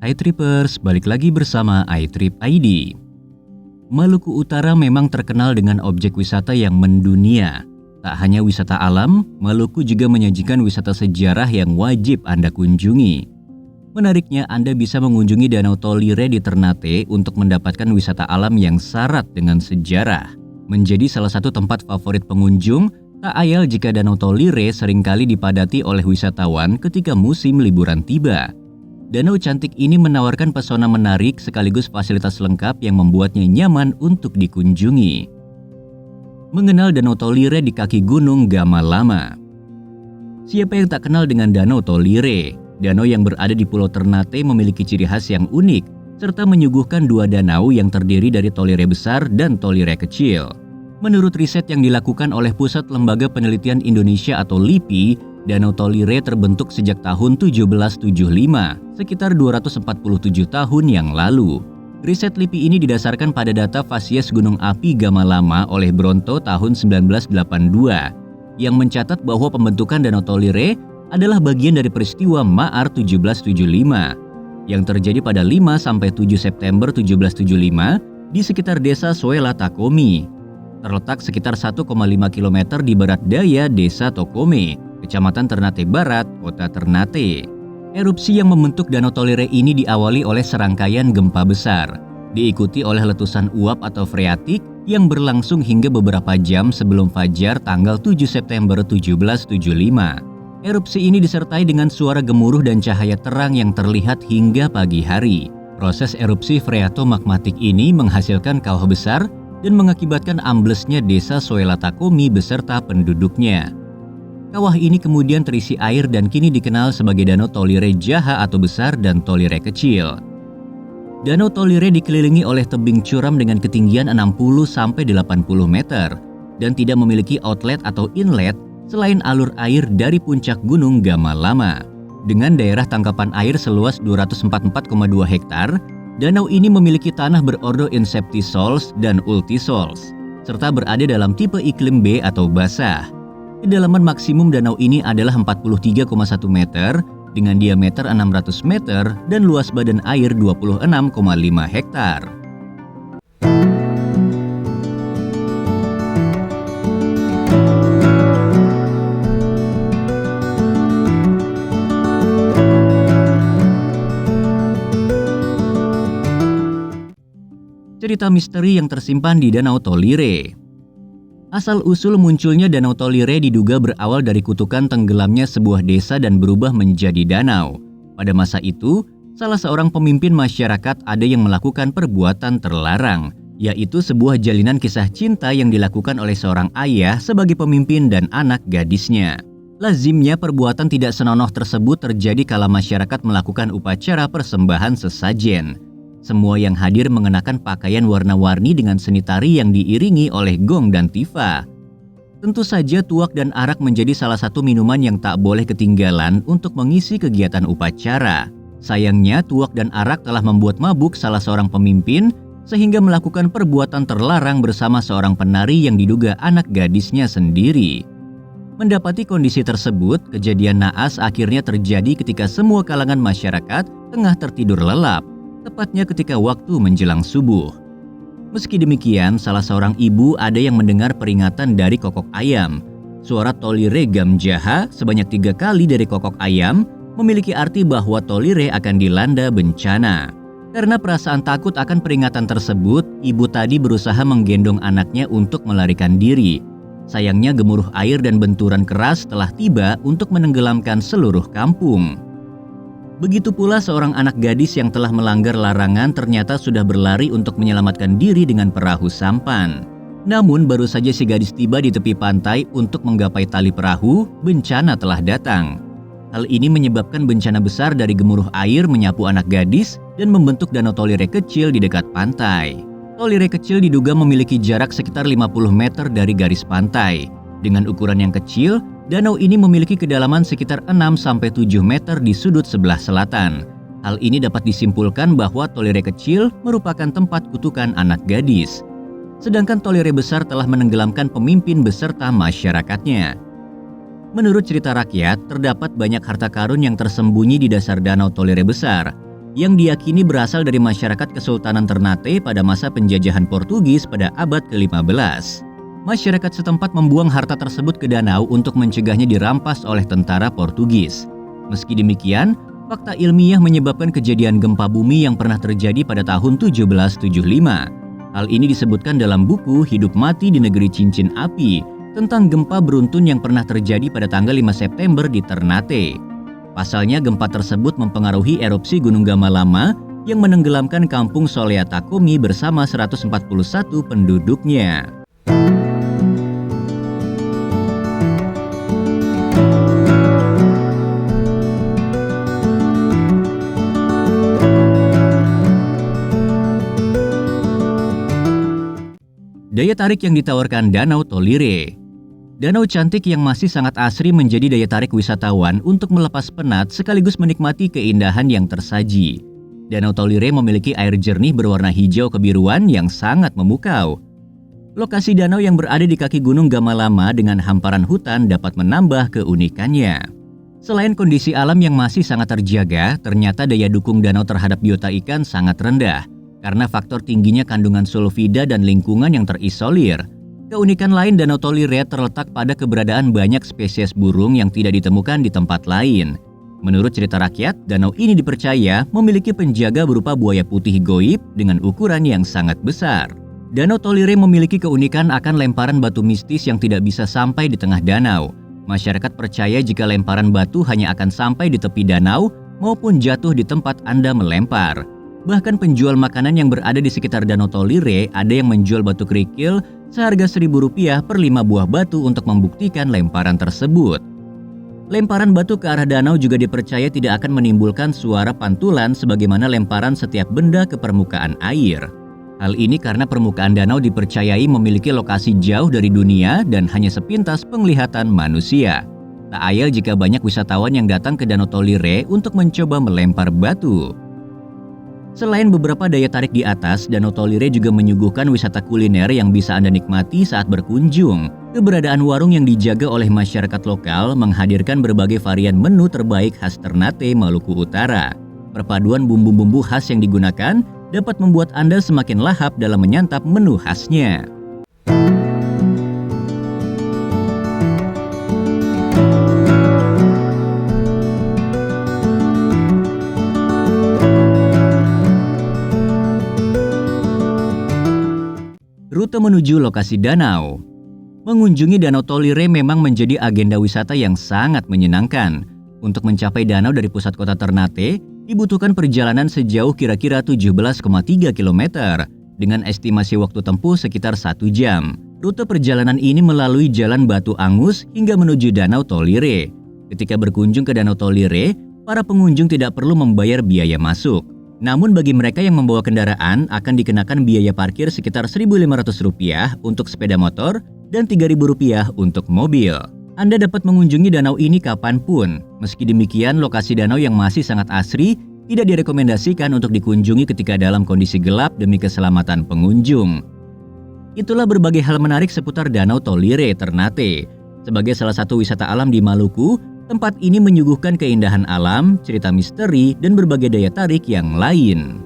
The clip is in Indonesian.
Hai Trippers, balik lagi bersama iTrip ID. Maluku Utara memang terkenal dengan objek wisata yang mendunia. Tak hanya wisata alam, Maluku juga menyajikan wisata sejarah yang wajib Anda kunjungi. Menariknya, Anda bisa mengunjungi Danau Tolire di Ternate untuk mendapatkan wisata alam yang syarat dengan sejarah. Menjadi salah satu tempat favorit pengunjung, tak ayal jika Danau Tolire seringkali dipadati oleh wisatawan ketika musim liburan tiba. Danau cantik ini menawarkan pesona menarik sekaligus fasilitas lengkap yang membuatnya nyaman untuk dikunjungi. Mengenal Danau Tolire di kaki Gunung Gamalama. Siapa yang tak kenal dengan Danau Tolire? Danau yang berada di Pulau Ternate memiliki ciri khas yang unik, serta menyuguhkan dua danau yang terdiri dari Tolire Besar dan Tolire Kecil. Menurut riset yang dilakukan oleh Pusat Lembaga Penelitian Indonesia atau LIPI, Danau Tolire terbentuk sejak tahun 1775, sekitar 247 tahun yang lalu. Riset LIPI ini didasarkan pada data fasies gunung api Gamalama oleh Bronto tahun 1982, yang mencatat bahwa pembentukan Danau Tolire adalah bagian dari peristiwa Maar 1775, yang terjadi pada 5–7 September 1775 di sekitar desa Soela Takomi. Terletak sekitar 1,5 km di barat daya desa Tokome, Kecamatan Ternate Barat, Kota Ternate. Erupsi yang membentuk Danau Tolire ini diawali oleh serangkaian gempa besar, diikuti oleh letusan uap atau freatik yang berlangsung hingga beberapa jam sebelum fajar tanggal 7 September 1775. Erupsi ini disertai dengan suara gemuruh dan cahaya terang yang terlihat hingga pagi hari. Proses erupsi freatomagmatik ini menghasilkan kawah besar dan mengakibatkan amblesnya desa Soela Takomi beserta penduduknya. Kawah ini kemudian terisi air dan kini dikenal sebagai Danau Tolire Jaha atau Besar dan Tolire Kecil. Danau Tolire dikelilingi oleh tebing curam dengan ketinggian 60–80 meter dan tidak memiliki outlet atau inlet selain alur air dari puncak Gunung Gamalama. Dengan daerah tangkapan air seluas 244,2 hektar, danau ini memiliki tanah berordo Inceptisols dan Ultisols, serta berada dalam tipe iklim B atau basah. Kedalaman maksimum danau ini adalah 43,1 meter dengan diameter 600 meter dan luas badan air 26,5 hektar. Cerita misteri yang tersimpan di Danau Tolire. Asal-usul munculnya Danau Tolire diduga berawal dari kutukan tenggelamnya sebuah desa dan berubah menjadi danau. Pada masa itu, salah seorang pemimpin masyarakat ada yang melakukan perbuatan terlarang, yaitu sebuah jalinan kisah cinta yang dilakukan oleh seorang ayah sebagai pemimpin dan anak gadisnya. Lazimnya perbuatan tidak senonoh tersebut terjadi kala masyarakat melakukan upacara persembahan sesajen. Semua yang hadir mengenakan pakaian warna-warni dengan seni tari yang diiringi oleh gong dan tifa. Tentu saja tuak dan arak menjadi salah satu minuman yang tak boleh ketinggalan untuk mengisi kegiatan upacara. Sayangnya tuak dan arak telah membuat mabuk salah seorang pemimpin sehingga melakukan perbuatan terlarang bersama seorang penari yang diduga anak gadisnya sendiri. Mendapati kondisi tersebut, kejadian naas akhirnya terjadi ketika semua kalangan masyarakat tengah tertidur lelap, tepatnya ketika waktu menjelang subuh. Meski demikian, salah seorang ibu ada yang mendengar peringatan dari kokok ayam. Suara Tolire Gam Jaha sebanyak 3 kali dari kokok ayam memiliki arti bahwa Tolire akan dilanda bencana. Karena perasaan takut akan peringatan tersebut, ibu tadi berusaha menggendong anaknya untuk melarikan diri. Sayangnya gemuruh air dan benturan keras telah tiba untuk menenggelamkan seluruh kampung. Begitu pula seorang anak gadis yang telah melanggar larangan ternyata sudah berlari untuk menyelamatkan diri dengan perahu sampan. Namun baru saja si gadis tiba di tepi pantai untuk menggapai tali perahu, bencana telah datang. Hal ini menyebabkan bencana besar dari gemuruh air menyapu anak gadis dan membentuk Danau Tolire Kecil di dekat pantai. Tolire Kecil diduga memiliki jarak sekitar 50 meter dari garis pantai. Dengan ukuran yang kecil, danau ini memiliki kedalaman sekitar 6–7 meter di sudut sebelah selatan. Hal ini dapat disimpulkan bahwa Tolire Kecil merupakan tempat kutukan anak gadis. Sedangkan Tolire Besar telah menenggelamkan pemimpin beserta masyarakatnya. Menurut cerita rakyat, terdapat banyak harta karun yang tersembunyi di dasar Danau Tolire Besar. yang diyakini berasal dari masyarakat Kesultanan Ternate pada masa penjajahan Portugis pada abad ke-15. Masyarakat setempat membuang harta tersebut ke danau untuk mencegahnya dirampas oleh tentara Portugis. Meski demikian, fakta ilmiah menyebabkan kejadian gempa bumi yang pernah terjadi pada tahun 1775. Hal ini disebutkan dalam buku Hidup Mati di Negeri Cincin Api tentang gempa beruntun yang pernah terjadi pada tanggal 5 September di Ternate. Pasalnya gempa tersebut mempengaruhi erupsi Gunung Gamalama yang menenggelamkan kampung Solea Takomi bersama 141 penduduknya. Daya tarik yang ditawarkan Danau Tolire. Danau cantik yang masih sangat asri menjadi daya tarik wisatawan untuk melepas penat sekaligus menikmati keindahan yang tersaji. Danau Tolire memiliki air jernih berwarna hijau kebiruan yang sangat memukau. Lokasi danau yang berada di kaki Gunung Gamalama dengan hamparan hutan dapat menambah keunikannya. Selain kondisi alam yang masih sangat terjaga, ternyata daya dukung danau terhadap biota ikan sangat rendah karena faktor tingginya kandungan sulfida dan lingkungan yang terisolir. Keunikan lain Danau Tolire terletak pada keberadaan banyak spesies burung yang tidak ditemukan di tempat lain. Menurut cerita rakyat, danau ini dipercaya memiliki penjaga berupa buaya putih goib dengan ukuran yang sangat besar. Danau Tolire memiliki keunikan akan lemparan batu mistis yang tidak bisa sampai di tengah danau. Masyarakat percaya jika lemparan batu hanya akan sampai di tepi danau maupun jatuh di tempat Anda melempar. Bahkan penjual makanan yang berada di sekitar Danau Tolire ada yang menjual batu kerikil seharga Rp1.000 per 5 buah batu untuk membuktikan lemparan tersebut. Lemparan batu ke arah danau juga dipercaya tidak akan menimbulkan suara pantulan sebagaimana lemparan setiap benda ke permukaan air. Hal ini karena permukaan danau dipercayai memiliki lokasi jauh dari dunia dan hanya sepintas penglihatan manusia. Tak ayal jika banyak wisatawan yang datang ke Danau Tolire untuk mencoba melempar batu. Selain beberapa daya tarik di atas, Danau Tolire juga menyuguhkan wisata kuliner yang bisa Anda nikmati saat berkunjung. Keberadaan warung yang dijaga oleh masyarakat lokal menghadirkan berbagai varian menu terbaik khas Ternate, Maluku Utara. Perpaduan bumbu-bumbu khas yang digunakan dapat membuat Anda semakin lahap dalam menyantap menu khasnya. Rute menuju lokasi danau. Mengunjungi Danau Tolire memang menjadi agenda wisata yang sangat menyenangkan. Untuk mencapai danau dari pusat kota Ternate, dibutuhkan perjalanan sejauh kira-kira 17,3 km dengan estimasi waktu tempuh sekitar 1 jam. Rute perjalanan ini melalui Jalan Batu Angus hingga menuju Danau Tolire. Ketika berkunjung ke Danau Tolire, para pengunjung tidak perlu membayar biaya masuk. Namun bagi mereka yang membawa kendaraan akan dikenakan biaya parkir sekitar Rp1.500 untuk sepeda motor dan Rp3.000 untuk mobil. Anda dapat mengunjungi danau ini kapanpun. Meski demikian, lokasi danau yang masih sangat asri tidak direkomendasikan untuk dikunjungi ketika dalam kondisi gelap demi keselamatan pengunjung. Itulah berbagai hal menarik seputar Danau Tolire, Ternate. Sebagai salah satu wisata alam di Maluku, tempat ini menyuguhkan keindahan alam, cerita misteri, dan berbagai daya tarik yang lain.